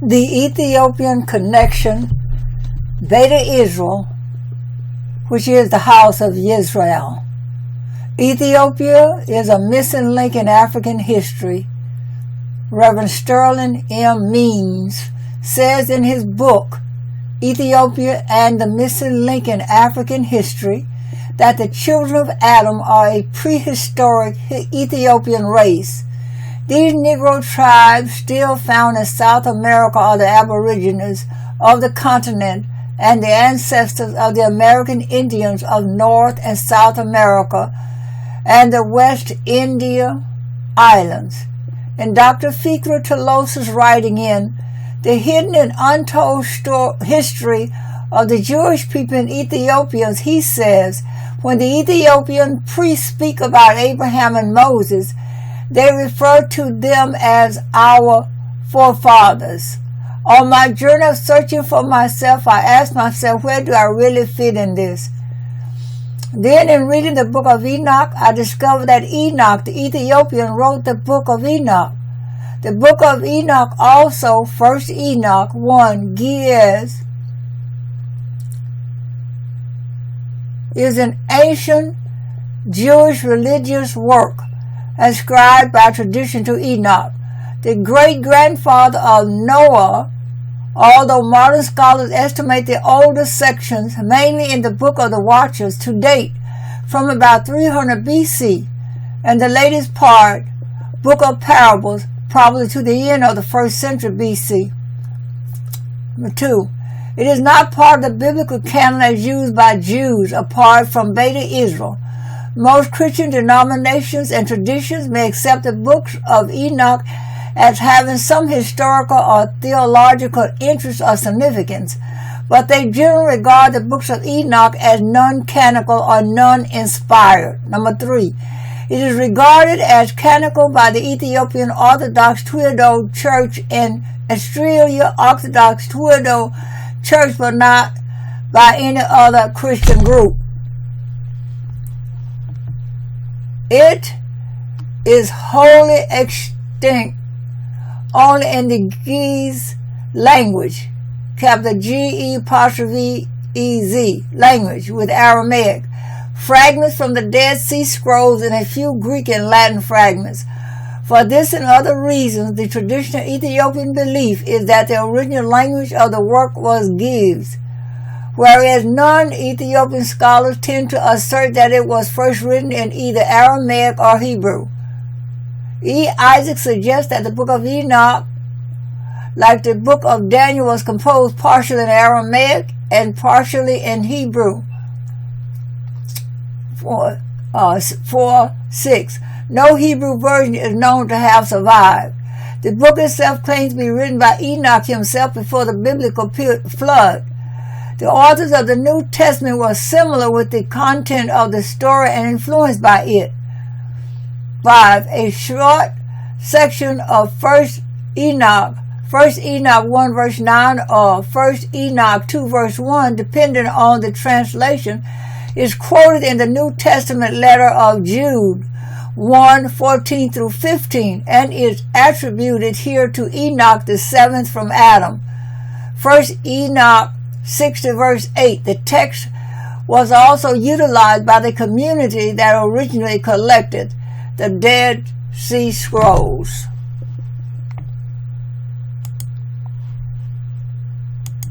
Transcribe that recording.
The Ethiopian connection, Beta Israel, which is the house of Yisrael. Ethiopia is a missing link in African history. Reverend Sterling M. Means says in his book, Ethiopia and the Missing Link in African History, that the children of Adam are a prehistoric Ethiopian race. These Negro tribes still found in South America are the aborigines of the continent and the ancestors of the American Indians of North and South America and the West India Islands. In Dr. Fikre Tolossa's writing in The Hidden and Untold History of the Jewish People and Ethiopians, he says, when the Ethiopian priests speak about Abraham and Moses, they refer to them as our forefathers. On my journey of searching for myself, I asked myself, where do I really fit in this? Then in reading the Book of Enoch, I discovered that Enoch the Ethiopian wrote the Book of Enoch. The Book of Enoch also, 1 Enoch 1, Gies, is an ancient Jewish religious work ascribed by tradition to Enoch, the great-grandfather of Noah, although modern scholars estimate the oldest sections, mainly in the Book of the Watchers, to date from about 300 BC, and the latest part, Book of Parables, probably to the end of the 1st century BC. Number 2. It is not part of the biblical canon as used by Jews apart from Beta Israel. Most Christian denominations and traditions may accept the books of Enoch as having some historical or theological interest or significance, but they generally regard the books of Enoch as non-canonical or non-inspired. Number 3. It is regarded as canonical by the Ethiopian Orthodox Tewahedo Church and Australia Orthodox Tewahedo Church, but not by any other Christian group. It is wholly extinct only in the Ge'ez language, capital G-E-apostrophe-E-Z language with Aramaic, fragments from the Dead Sea Scrolls and a few Greek and Latin fragments. For this and other reasons, the traditional Ethiopian belief is that the original language of the work was Ge'ez, whereas non-Ethiopian scholars tend to assert that it was first written in either Aramaic or Hebrew. E. Isaac suggests that the Book of Enoch, like the Book of Daniel, was composed partially in Aramaic and partially in Hebrew. 4:6. No Hebrew version is known to have survived. The book itself claims to be written by Enoch himself before the biblical flood. The authors of the New Testament were similar with the content of the story and influenced by it. 5. A short section of 1 Enoch 1 verse 9 or 1 Enoch 2 verse 1, depending on the translation, is quoted in the New Testament letter of Jude 1:14 through 15 and is attributed here to Enoch the seventh from Adam. 1 Enoch 60 verse 8. The text was also utilized by the community that originally collected the Dead Sea Scrolls.